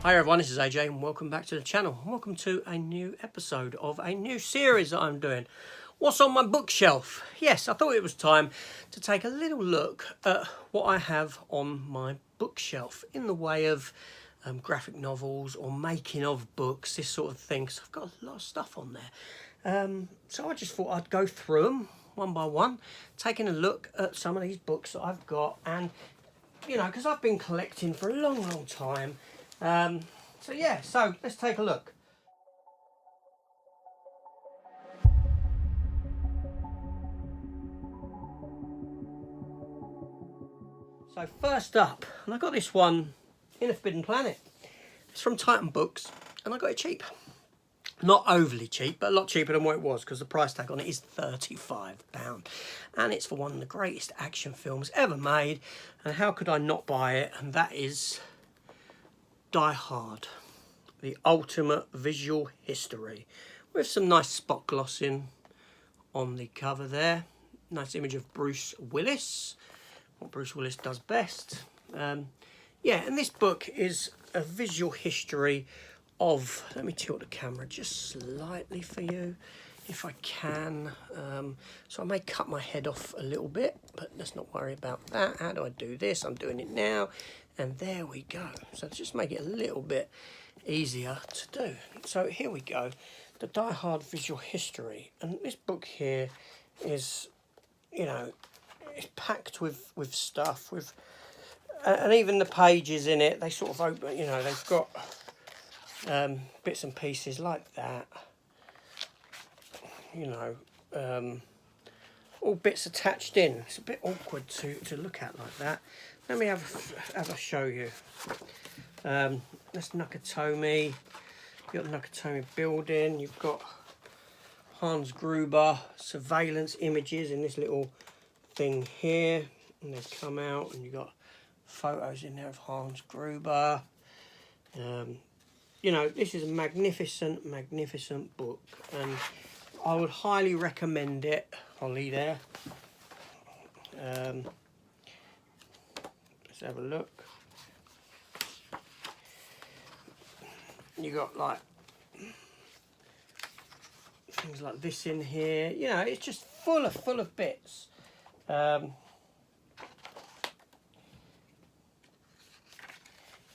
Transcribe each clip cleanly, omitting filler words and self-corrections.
Hi everyone, this is AJ and welcome back to the channel. Welcome to a new episode of a new series that I'm doing. What's on my bookshelf? Yes, I thought it was time to take a little look at what I have on my bookshelf in the way of graphic novels or making of books, this sort of thing, because I've got a lot of stuff on there. So I just thought I'd go through them one by one, taking a look at some of these books that I've got, and you know, because I've been collecting for a long time. So let's take a look. So first up, and I got this one in a Forbidden Planet. It's from Titan Books, and I got it cheap. Not overly cheap, but a lot cheaper than what it was, because the price tag on it is £35. And it's for one of the greatest action films ever made. And how could I not buy it? And that is Die Hard, the ultimate visual history, with some nice spot glossing on the cover there. Nice image of Bruce Willis, what Bruce Willis does best. Yeah, and this book is a visual history of, let me tilt the camera just slightly for you if I can. So I may cut my head off a little bit, but let's not worry about that. How do I do this? I'm doing it now, and there we go. So just make it a little bit easier to do. So here we go, the Die Hard visual history, and this book here is, you know, it's packed with stuff, with and even the pages in it, they sort of open, you know, they've got bits and pieces like that, you know, all bits attached in. It's a bit awkward to look at like that. Let me have a show you. That's Nakatomi. You've got the Nakatomi building. You've got Hans Gruber surveillance images in this little thing here, and they come out, and you've got photos in there of Hans Gruber. You know, this is a magnificent book, and I would highly recommend it. Holly there. Let's have a look. You got like things like this in here. You know, it's just full of bits.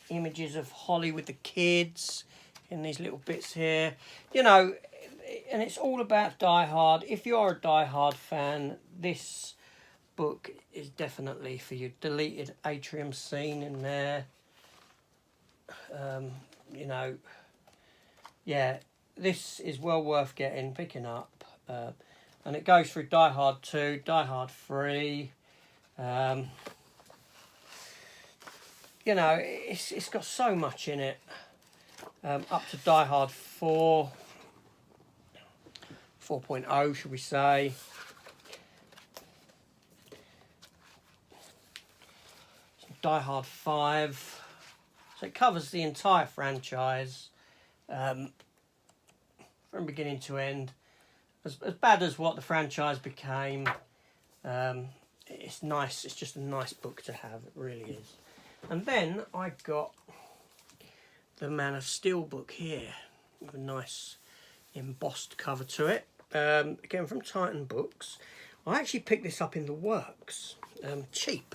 Images of Holly with the kids in these little bits here. You know, and it's all about Die Hard. If you're a Die Hard fan, this book is definitely for you. Deleted atrium scene in there. You know, yeah, this is well worth picking up. And it goes through Die Hard 2, Die Hard 3. You know, it's got so much in it. Up to Die Hard 4. 4.0, should we say. Die Hard 5. So it covers the entire franchise from beginning to end. As bad as what the franchise became, it's nice. It's just a nice book to have. It really is. And then I got the Man of Steel book here with a nice embossed cover to it. Again from Titan Books. I actually picked this up in the Works, cheap.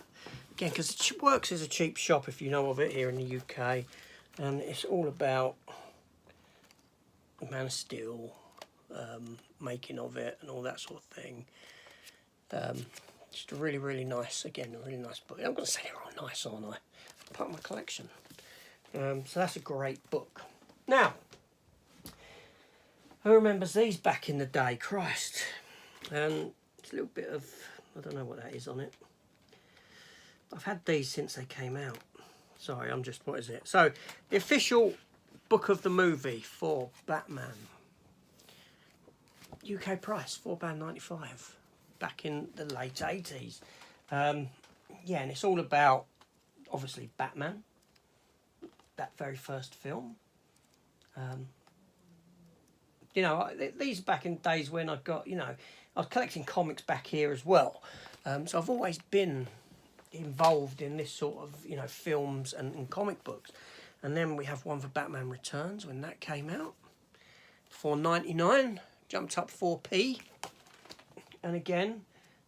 Again, because Works is a cheap shop if you know of it here in the UK, and it's all about Man of Steel, making of it and all that sort of thing. Just a really nice, again, a really nice book. I'm going to say they're all nice, aren't I? Part of my collection. So that's a great book. Now, who remembers these back in the day? Christ. And it's a little bit of, I don't know what that is on it. I've had these since they came out. Sorry, I'm just, what is it? So, the official book of the movie for Batman. UK price, £4.95. Back in the late 80s. Yeah, and it's all about, obviously, Batman. That very first film. You know, these back in days when I got, you know, I was collecting comics back here as well. So I've always been involved in this sort of, you know, films and comic books. And then we have one for Batman Returns when that came out. $4.99, jumped up 4p. And again,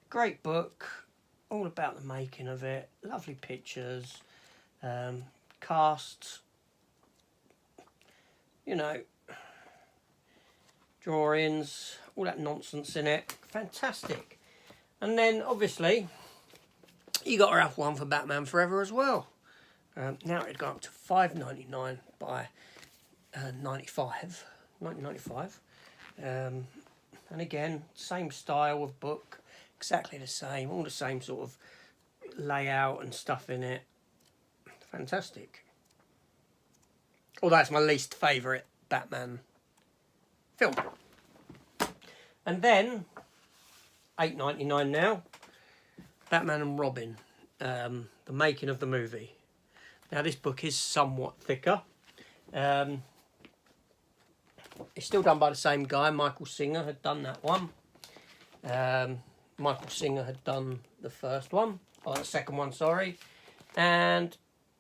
great book, all about the making of it. Lovely pictures, cast, you know, drawings, all that nonsense in it. Fantastic. And then obviously you got to have one for Batman Forever as well. Now it'd go up to $5.99 by 1995. And again, same style of book, exactly the same, all the same sort of layout and stuff in it. Fantastic. Although it's my least favourite Batman film. And then $8.99 now, Batman and Robin, the making of the movie. Now this book is somewhat thicker. It's still done by the same guy. Michael Singer had done that one. Michael Singer had done the first one, or the second one, sorry. And,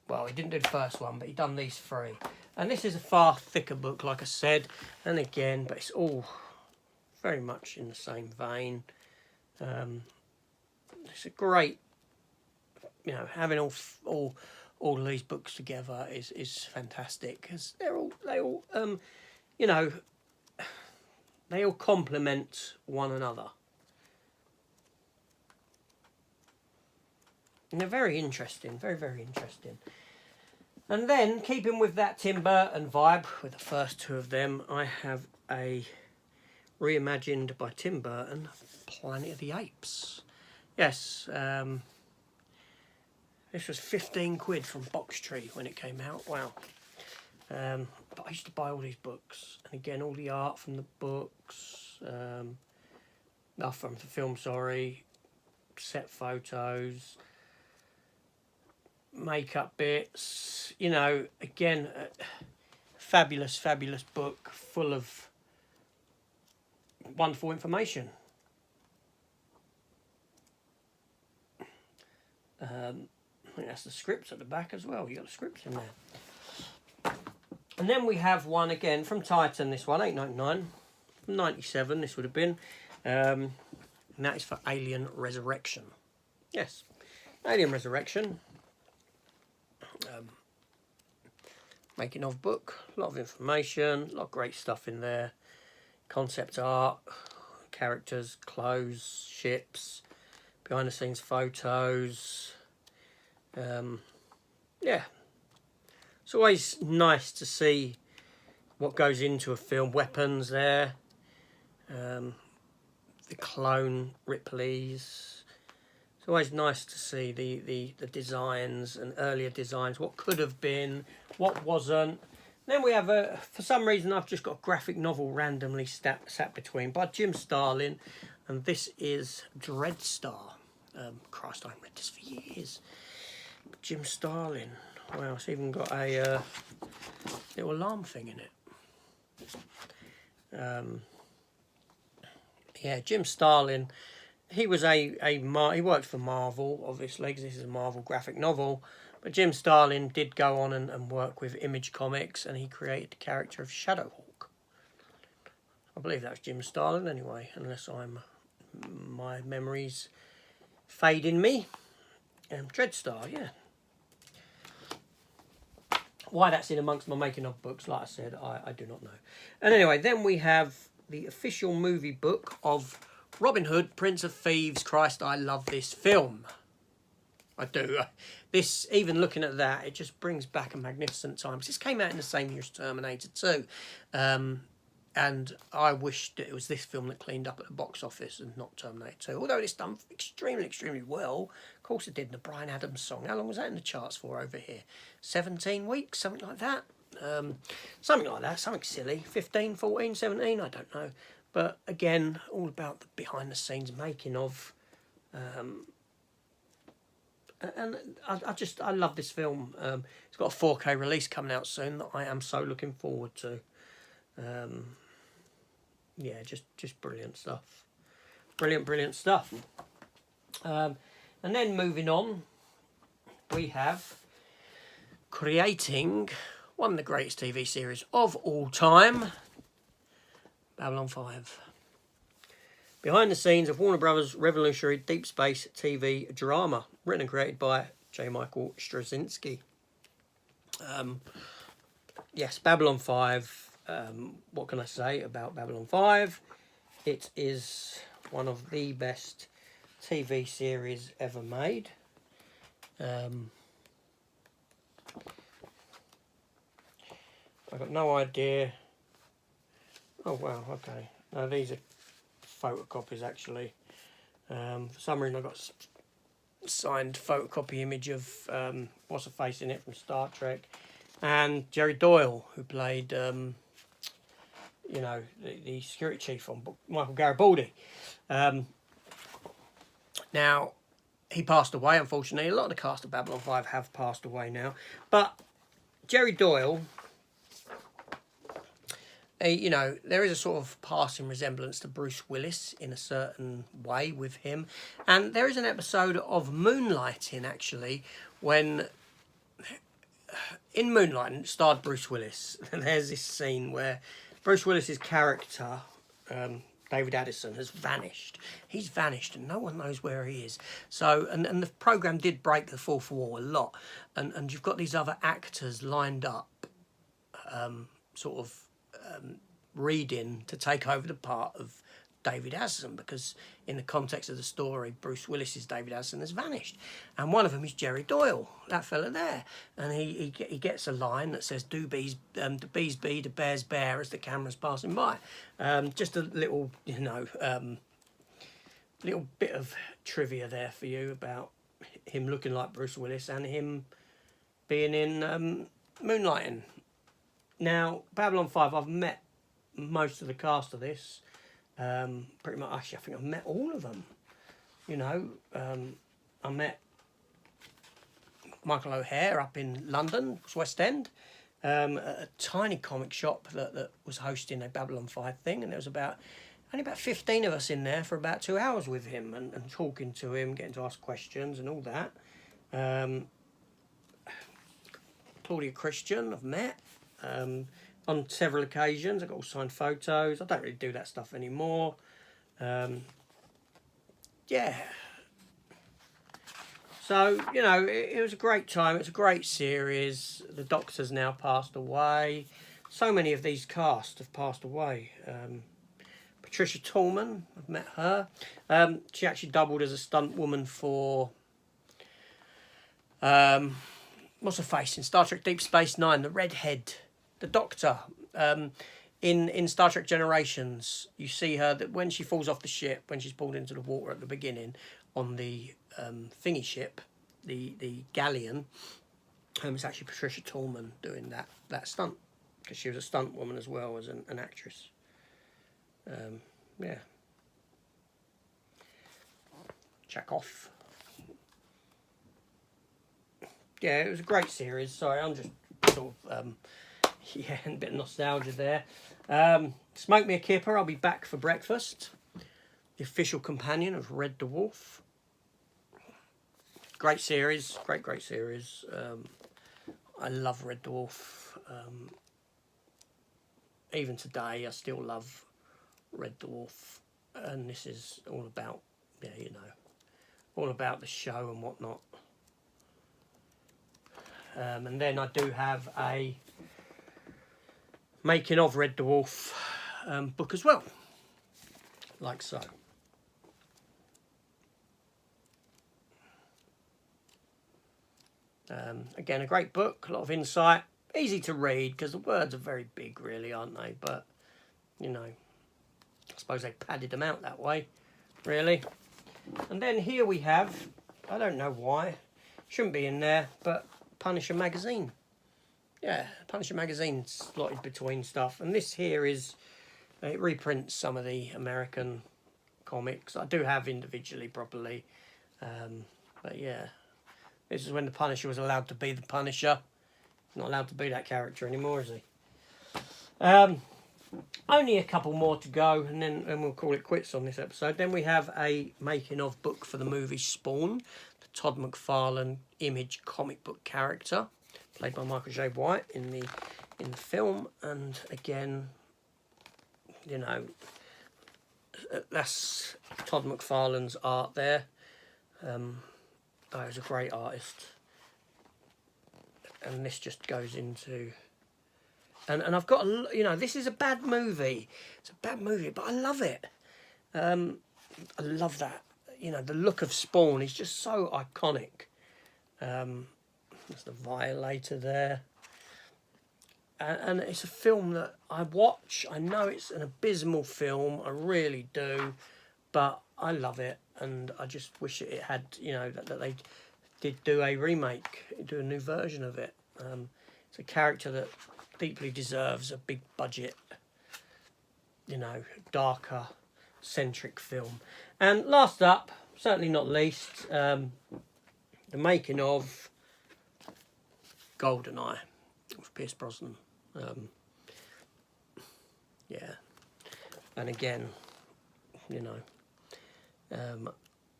well, he didn't do the first one, but he done these three. And this is a far thicker book, like I said. And again, but it's all very much in the same vein. It's a great, you know, having all these books together is fantastic, because they all you know, they all complement one another. And they're very interesting, very, very interesting. And then, keeping with that Tim Burton vibe, with the first two of them, I have a reimagined by Tim Burton, Planet of the Apes. Yes, this was 15 quid from Box Tree when it came out. Wow. But I used to buy all these books, and again, all the art from the books, from the film, sorry, set photos, makeup bits, you know, again, fabulous, fabulous book full of wonderful information. I think that's the scripts at the back as well. You got the scripts in there. And then we have one again from Titan, this one, $8.99, from 97, this would have been. And that is for Alien Resurrection. Yes, Alien Resurrection. Making of book, a lot of information, a lot of great stuff in there. Concept art, characters, clothes, ships, behind the scenes photos. Yeah. It's always nice to see what goes into a film. Weapons there. The clone Ripley's. It's always nice to see the designs and earlier designs, what could have been, what wasn't. Then we have, for some reason, I've just got a graphic novel randomly sat between by Jim Starlin, and this is Dreadstar. Christ, I haven't read this for years. Jim Starlin. Wow, it's even got a little alarm thing in it. Yeah, Jim Starlin. He was he worked for Marvel, obviously, because this is a Marvel graphic novel. But Jim Starlin did go on and work with Image Comics, and he created the character of Shadowhawk. I believe that was Jim Starlin anyway, unless my memories fading me. Dreadstar, yeah. Why that's in amongst my making of books, like I said, I do not know. And anyway, then we have the official movie book of Robin Hood, Prince of Thieves. Christ, I love this film. I do. This, even looking at that, it just brings back a magnificent time. This came out in the same year as Terminator 2. And I wished it was this film that cleaned up at the box office and not Terminator 2. Although it's done extremely, extremely well. Of course it did. And the Bryan Adams song. How long was that in the charts for over here? 17 weeks? Something like that? Something like that. Something silly. 15, 14, 17? I don't know. But again, all about the behind-the-scenes making of. And I love this film. It's got a 4K release coming out soon that I am so looking forward to. Yeah, just brilliant stuff. Brilliant stuff. And then moving on, we have creating one of the greatest TV series of all time, Babylon 5. Behind the scenes of Warner Brothers' revolutionary deep space TV drama, written and created by J. Michael Straczynski. Yes, Babylon 5. What can I say about Babylon 5? It is one of the best TV series ever made. I've got no idea. Oh wow, okay. Now these are photocopies actually. For some reason I got a signed photocopy image of what's her face in it from Star Trek, and Jerry Doyle, who played the security chief on Michael Garibaldi. Now he passed away, unfortunately. A lot of the cast of Babylon 5 have passed away now, but Jerry Doyle, there is a sort of passing resemblance to Bruce Willis in a certain way with him. And there is an episode of Moonlighting, actually, when in Moonlighting starred Bruce Willis. And there's this scene where Bruce Willis's character, David Addison, has vanished. He's vanished and no one knows where he is. So, and the programme did break the fourth wall a lot. And you've got these other actors lined up, reading to take over the part of David Addison, because in the context of the story, Bruce Willis's David Addison has vanished, and one of them is Jerry Doyle, that fella there, and he gets a line that says "Do bees, the bees be, the bears bear" as the camera's passing by. Just a little, little bit of trivia there for you about him looking like Bruce Willis and him being in Moonlighting. Now, Babylon 5, I've met most of the cast of this. Pretty much, actually, I think I've met all of them. I met Michael O'Hare up in London, West End, at a tiny comic shop that was hosting a Babylon 5 thing, and there was only about 15 of us in there for about 2 hours with him and talking to him, getting to ask questions and all that. Claudia Christian, I've met. On several occasions. I got all signed photos. I don't really do that stuff anymore. Yeah. So, it was a great time. It's a great series. The Doctor's now passed away. So many of these cast have passed away. Patricia Tallman, I've met her. She actually doubled as a stunt woman for what's her face in Star Trek Deep Space Nine, the redhead, the Doctor. In Star Trek Generations, you see her that when she falls off the ship, when she's pulled into the water at the beginning on the thingy ship, the galleon, it's actually Patricia Tallman doing that stunt, because she was a stunt woman as well as an actress. Yeah. Chekhov. Yeah, it was a great series. Sorry, I'm just sort of a bit of nostalgia there. Smoke me a kipper, I'll be back for breakfast. The official companion of Red Dwarf. Great series, great series. I love Red Dwarf. Even today, I still love Red Dwarf. And this is all about, all about the show and whatnot. And then I do have a making of Red Dwarf book as well, like so. Again, a great book, a lot of insight, easy to read because the words are very big, really, aren't they? But I suppose they padded them out that way, really. And then here we have, I don't know why, shouldn't be in there, but Punisher magazine. Yeah, Punisher magazine slotted between stuff. And this here is, it reprints some of the American comics. I do have individually properly. But yeah, this is when the Punisher was allowed to be the Punisher. Not allowed to be that character anymore, is he? Only a couple more to go, and then we'll call it quits on this episode. Then we have a making of book for the movie Spawn, the Todd McFarlane Image comic book character, played by Michael J. White in the film, and again, you know, that's Todd McFarlane's art there. He's a great artist, and this just goes into, and I've got you know, this is a bad movie. It's a bad movie, but I love it. I love that. You know, the look of Spawn is just so iconic. There's the Violator there. And it's a film that I watch. I know it's an abysmal film. I really do. But I love it. And I just wish it had, you know, that they did do a remake, do a new version of it. It's a character that deeply deserves a big budget, you know, darker centric film. And last up, certainly not least, the making of GoldenEye with Pierce Brosnan. Yeah, and again, you know,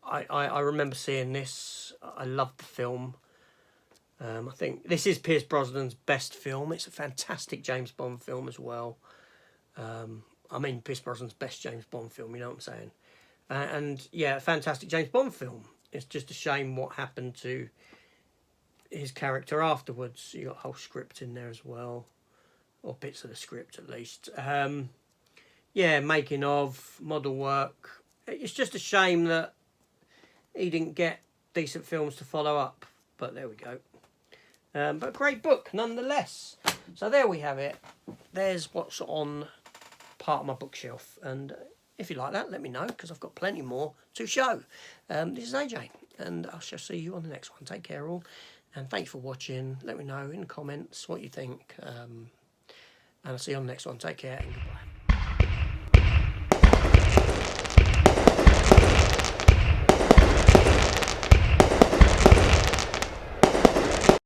I remember seeing this. I loved the film. I think this is Pierce Brosnan's best film. It's a fantastic James Bond film as well. I mean, Pierce Brosnan's best James Bond film, you know what I'm saying? And yeah, a fantastic James Bond film. It's just a shame what happened to his character afterwards. You got a whole script in there as well, or bits of the script at least. Yeah, making of, model work. It's just a shame that he didn't get decent films to follow up, but there we go. But a great book nonetheless. So there we have it. There's what's on part of my bookshelf, and if you like that, let me know, because I've got plenty more to show. This is AJ, and I shall see you on the next one. Take care all, and thanks for watching. Let me know in the comments what you think, and I'll see you on the next one. Take care and goodbye.